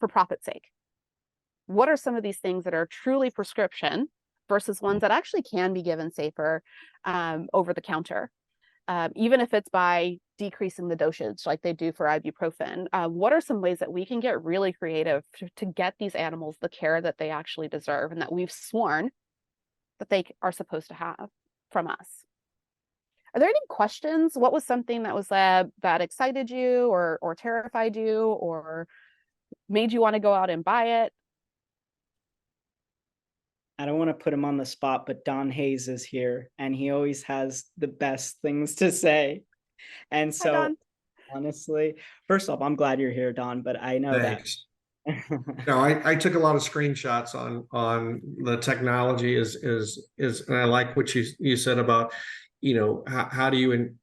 [SPEAKER 3] profit's sake. What are some of these things that are truly prescription versus ones that actually can be given safer over the counter? Even if it's by decreasing the dosage like they do for ibuprofen. What are some ways that we can get really creative to get these animals the care that they actually deserve and that we've sworn that they are supposed to have from us? Are there any questions? What was something that was that excited you or terrified you or made you want to go out and buy it?
[SPEAKER 1] I don't want to put him on the spot, but Don Hayes is here and he always has the best things to say. And
[SPEAKER 3] Hi,
[SPEAKER 1] so
[SPEAKER 3] Don.
[SPEAKER 1] honestly, first off, I'm glad you're here, Don, but I know
[SPEAKER 4] Thanks.
[SPEAKER 1] that.
[SPEAKER 4] No, I took a lot of screenshots on the technology and I like what you said about, how do you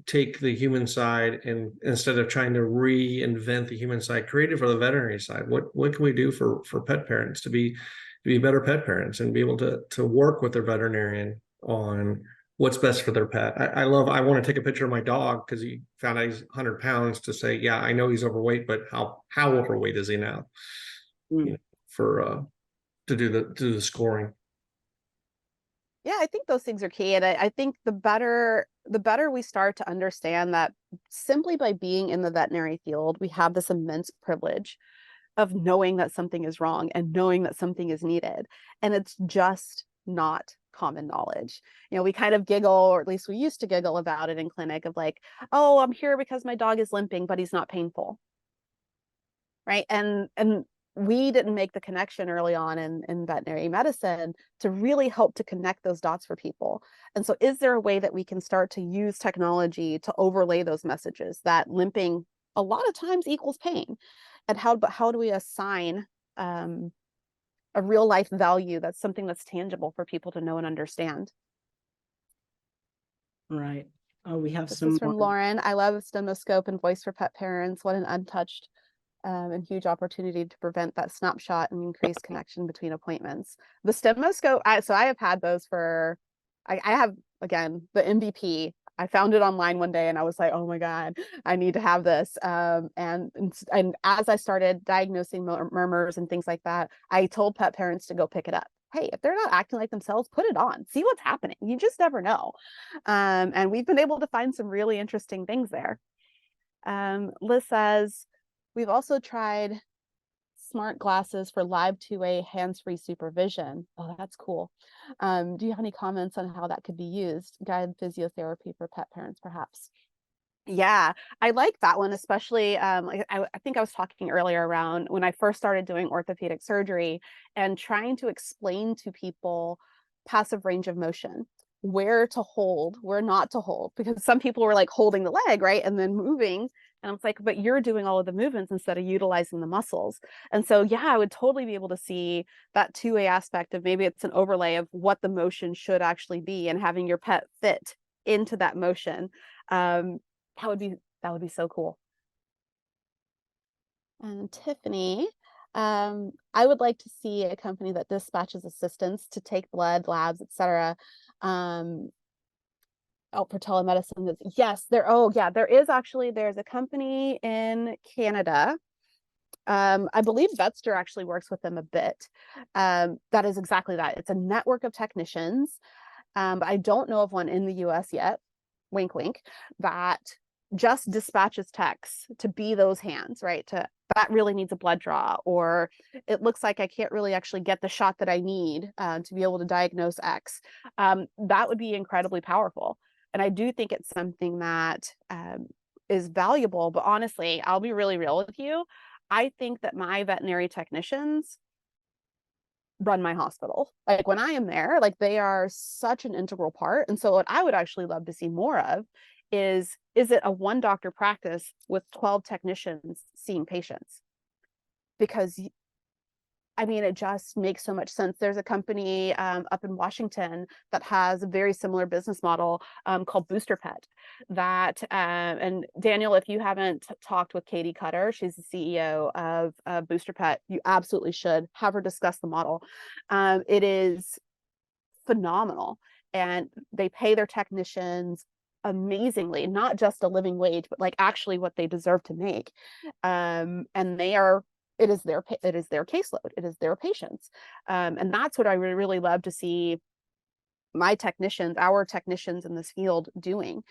[SPEAKER 4] take the human side and instead of trying to reinvent the human side, create it for the veterinary side. What can we do for pet parents to be better pet parents and be able to work with their veterinarian on what's best for their pet. I want to take a picture of my dog because he found out he's 100 pounds to say, yeah, I know he's overweight, but how overweight is he now? For to do the scoring.
[SPEAKER 3] Yeah, I think those things are key. And I think the better we start to understand that simply by being in the veterinary field, we have this immense privilege of knowing that something is wrong and knowing that something is needed. And it's just not common knowledge. We kind of giggle, or at least we used to giggle about it in clinic of like, oh, I'm here because my dog is limping, but he's not painful. Right. And we didn't make the connection early on in veterinary medicine to really help to connect those dots for people. And so is there a way that we can start to use technology to overlay those messages that limping a lot of times equals pain? And how do we assign a real life value that's something that's tangible for people to know and understand?
[SPEAKER 1] Right. Oh, we have
[SPEAKER 3] This
[SPEAKER 1] some
[SPEAKER 3] is from
[SPEAKER 1] more.
[SPEAKER 3] Lauren. I love Stemoscope and Voice for Pet Parents. What an untouched and huge opportunity to prevent that snapshot and increase connection between appointments. The Stemoscope, so I have had those for, I have, again, the MVP. I found it online one day and I was like, oh my God, I need to have this. And as I started diagnosing murmurs and things like that, I told pet parents to go pick it up. Hey, if they're not acting like themselves, put it on, see what's happening. You just never know. And we've been able to find some really interesting things there. Liz says, we've also tried smart glasses for live 2A hands-free supervision. Oh, that's cool. Do you have any comments on how that could be used? Guided physiotherapy for pet parents, perhaps? Yeah, I like that one, especially I think I was talking earlier around when I first started doing orthopedic surgery and trying to explain to people passive range of motion, where to hold, where not to hold, because some people were like holding the leg, right, and then moving. And I was like, but you're doing all of the movements instead of utilizing the muscles. And so, yeah, I would totally be able to see that 2A aspect of maybe it's an overlay of what the motion should actually be and having your pet fit into that motion. That would be so cool. And Tiffany, I would like to see a company that dispatches assistants to take blood, labs, etc. For telemedicine. Yes, there is actually, there's a company in Canada. I believe Vetster actually works with them a bit. That is exactly that. It's a network of technicians. But I don't know of one in the US yet, wink, wink, that just dispatches techs to be those hands, right? That really needs a blood draw, or it looks like I can't really actually get the shot that I need to be able to diagnose X. That would be incredibly powerful. And I do think it's something that is valuable, but honestly, I'll be really real with you. I think that my veterinary technicians run my hospital. Like when I am there, like they are such an integral part. And so what I would actually love to see more of is it a one doctor practice with 12 technicians seeing patients? Because I mean, it just makes so much sense. There's a company up in Washington that has a very similar business model called Booster Pet. That and Daniel, if you haven't talked with Katie Cutter, she's the CEO of Booster Pet. You absolutely should have her discuss the model. It is phenomenal, and they pay their technicians amazingly, not just a living wage, but like actually what they deserve to make. And they are, it is their caseload, it is their patients. And that's what I really love to see our technicians in this field doing.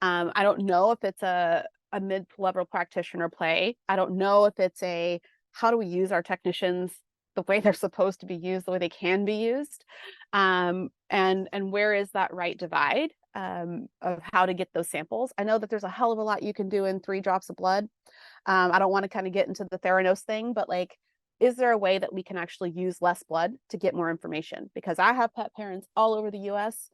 [SPEAKER 3] I don't know if it's a mid-level practitioner play. I don't know if it's a, how do we use our technicians the way they're supposed to be used, the way they can be used, and where is that right divide of how to get those samples. I know that there's a hell of a lot you can do in 3 drops of blood. I don't want to kind of get into the Theranos thing, but like, is there a way that we can actually use less blood to get more information? Because I have pet parents all over the US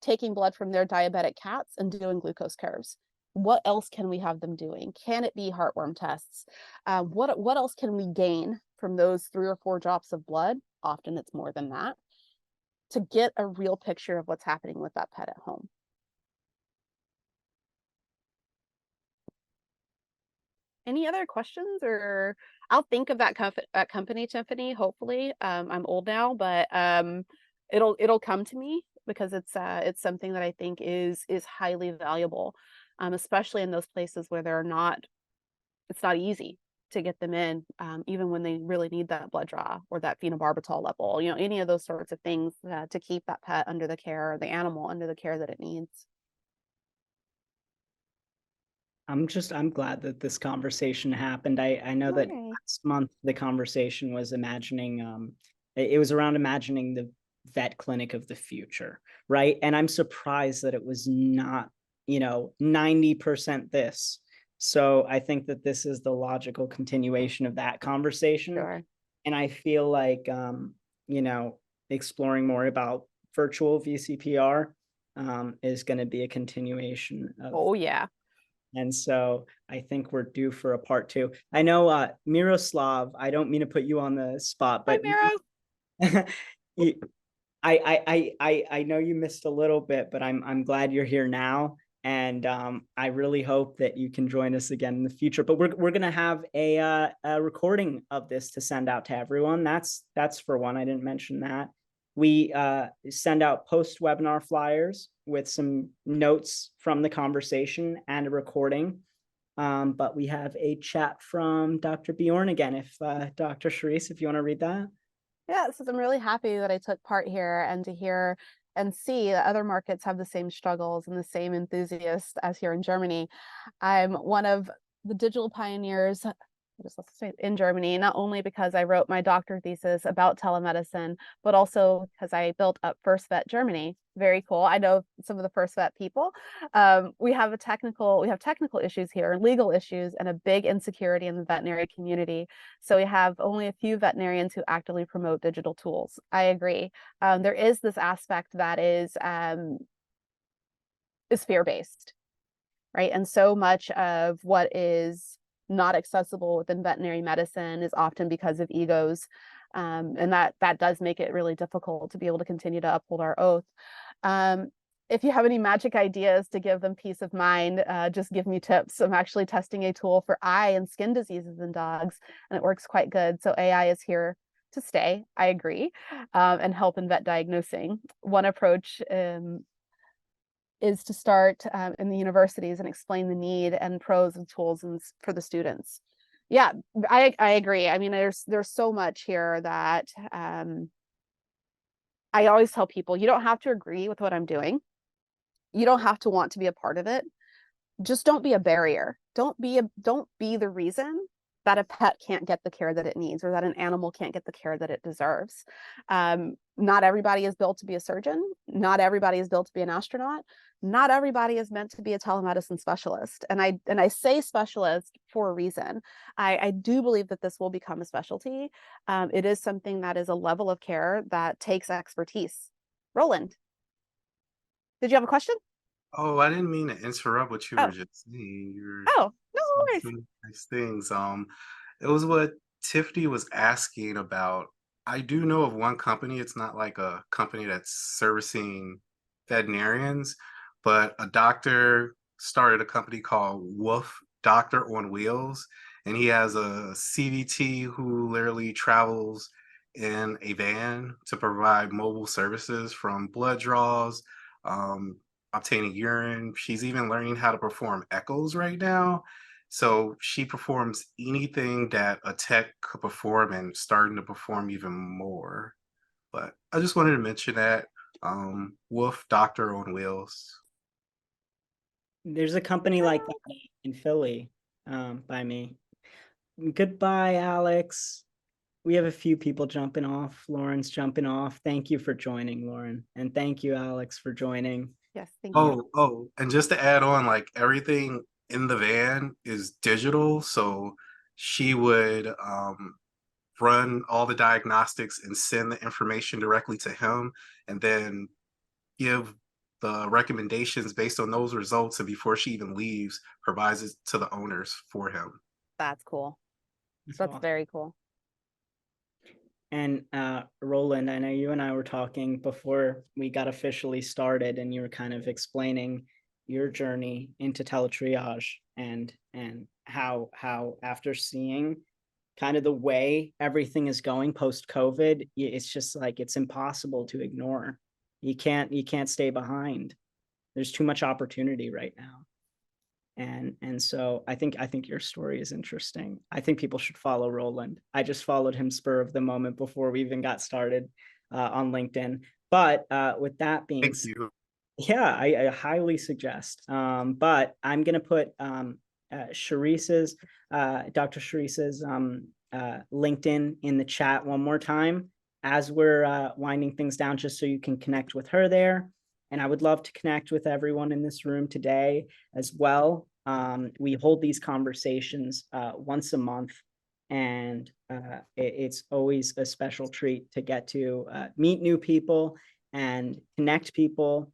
[SPEAKER 3] taking blood from their diabetic cats and doing glucose curves. What else can we have them doing? Can it be heartworm tests? What else can we gain from those 3 or 4 drops of blood? Often it's more than that, to get a real picture of what's happening with that pet at home. Any other questions? Or I'll think of that company, Tiffany, hopefully. I'm old now, but it'll come to me, because it's something that I think is highly valuable, especially in those places where it's not easy to get them in, even when they really need that blood draw or that phenobarbital level, any of those sorts of things to keep that pet under the care, the animal under the care that it needs.
[SPEAKER 1] I'm glad that this conversation happened. I know that last month the conversation was imagining, it was around imagining the vet clinic of the future, right? And I'm surprised that it was not, 90% this. So I think that this is the logical continuation of that conversation.
[SPEAKER 3] Sure.
[SPEAKER 1] And I feel like, exploring more about virtual VCPR is going to be a continuation of.
[SPEAKER 3] Oh, yeah.
[SPEAKER 1] And so I think we're due for a part 2. I know, Miroslav, I don't mean to put you on the spot, but
[SPEAKER 3] Hi, Miro.
[SPEAKER 1] I know you missed a little bit, but I'm glad you're here now. And I really hope that you can join us again in the future. But we're gonna have a recording of this to send out to everyone. That's for one. I didn't mention that. We send out post-webinar flyers with some notes from the conversation and a recording. But we have a chat from Dr. Bjorn again. If Dr. Charisse, if you want to read that.
[SPEAKER 3] Yeah, so I'm really happy that I took part here, and to hear and see that other markets have the same struggles and the same enthusiasts as here in Germany. I'm one of the digital pioneers in Germany, not only because I wrote my doctoral thesis about telemedicine, but also because I built up First Vet Germany. Very cool. I know some of the First Vet people. We have technical issues here, legal issues, and a big insecurity in the veterinary community. So we have only a few veterinarians who actively promote digital tools. I agree. There is this aspect that is fear-based, right? And so much of what is not accessible within veterinary medicine is often because of egos. And that does make it really difficult to be able to continue to uphold our oath. If you have any magic ideas to give them peace of mind, just give me tips. I'm actually testing a tool for eye and skin diseases in dogs, and it works quite good. So AI is here to stay, I agree, and help in vet diagnosing. One approach is to start in the universities and explain the need and pros of tools for the students. Yeah, I agree. I mean, there's so much here that I always tell people, you don't have to agree with what I'm doing. You don't have to want to be a part of it. Just don't be a barrier. Don't be the reason that a pet can't get the care that it needs, or that an animal can't get the care that it deserves. Not everybody is built to be a surgeon. Not everybody is built to be an astronaut. Not everybody is meant to be a telemedicine specialist. And I say specialist for a reason. I do believe that this will become a specialty. It is something that is a level of care that takes expertise. Roland, did you have a question?
[SPEAKER 5] Oh, I didn't mean to interrupt what you were just saying.
[SPEAKER 3] Oh, no worries.
[SPEAKER 5] Saying nice things. It was what Tiffany was asking about, I do know of one company. It's not like a company that's servicing veterinarians, but a doctor started a company called Wolf Doctor on Wheels, and he has a CVT who literally travels in a van to provide mobile services from blood draws, um, obtaining urine. She's even learning how to perform echoes right now. So she performs anything that a tech could perform and starting to perform even more. But I just wanted to mention that Wolf Doctor on Wheels.
[SPEAKER 1] There's a company like that in Philly, by me. Goodbye, Alex. We have a few people jumping off. Lauren's jumping off. Thank you for joining, Lauren. And thank you, Alex, for joining.
[SPEAKER 3] Yes, thank you.
[SPEAKER 5] And just to add on, like everything in the van is digital. So she would run all the diagnostics and send the information directly to him and then give the recommendations based on those results. And before she even leaves, provides it to the owners for him.
[SPEAKER 3] That's cool. That's
[SPEAKER 1] awesome.
[SPEAKER 3] very cool.
[SPEAKER 1] And Roland, I know you and I were talking before we got officially started, and you were kind of explaining your journey into teletriage and how after seeing kind of the way everything is going post-COVID, it's just like it's impossible to ignore. You can't stay behind. There's too much opportunity right now. And so I think your story is interesting. I think people should follow Roland. I just followed him spur of the moment before we even got started on LinkedIn. But with that being said, yeah, I highly suggest. But I'm gonna put Sharice's, Dr. Sharice's LinkedIn in the chat one more time as we're winding things down, just so you can connect with her there. And I would love to connect with everyone in this room today as well. We hold these conversations once a month, and it's always a special treat to get to meet new people and connect people,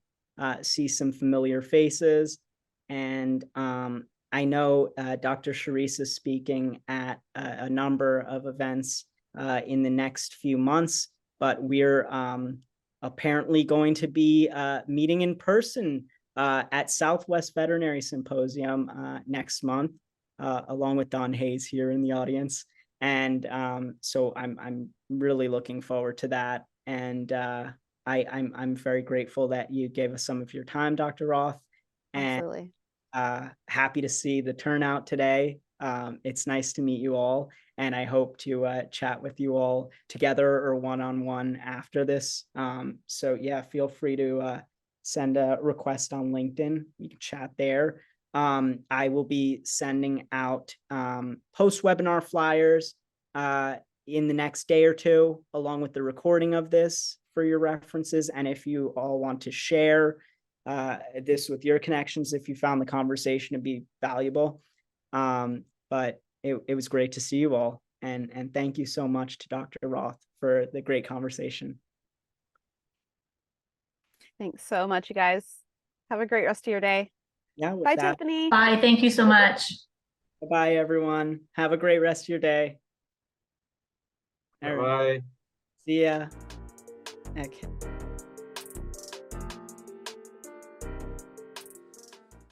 [SPEAKER 1] see some familiar faces. And I know Dr. Sharice is speaking at a number of events in the next few months, but we're apparently going to be meeting in person at Southwest Veterinary Symposium next month, along with Don Hayes here in the audience. And so I'm really looking forward to that. And I'm very grateful that you gave us some of your time, Dr. Roth. And
[SPEAKER 3] Absolutely.
[SPEAKER 1] Happy to see the turnout today. It's nice to meet you all, and I hope to chat with you all together or one-on-one after this. So yeah, feel free to send a request on LinkedIn. You can chat there. I will be sending out post-webinar flyers in the next day or two, along with the recording of this for your references. And if you all want to share this with your connections, if you found the conversation to be valuable. But it was great to see you all. And thank you so much to Dr. Roth for the great conversation.
[SPEAKER 3] Thanks so much, you guys. Have a great rest of your day.
[SPEAKER 1] Yeah.
[SPEAKER 3] Bye, Tiffany.
[SPEAKER 6] Bye. Thank you so much.
[SPEAKER 1] Bye, everyone. Have a great rest of your day.
[SPEAKER 4] Bye.
[SPEAKER 1] See ya. Okay.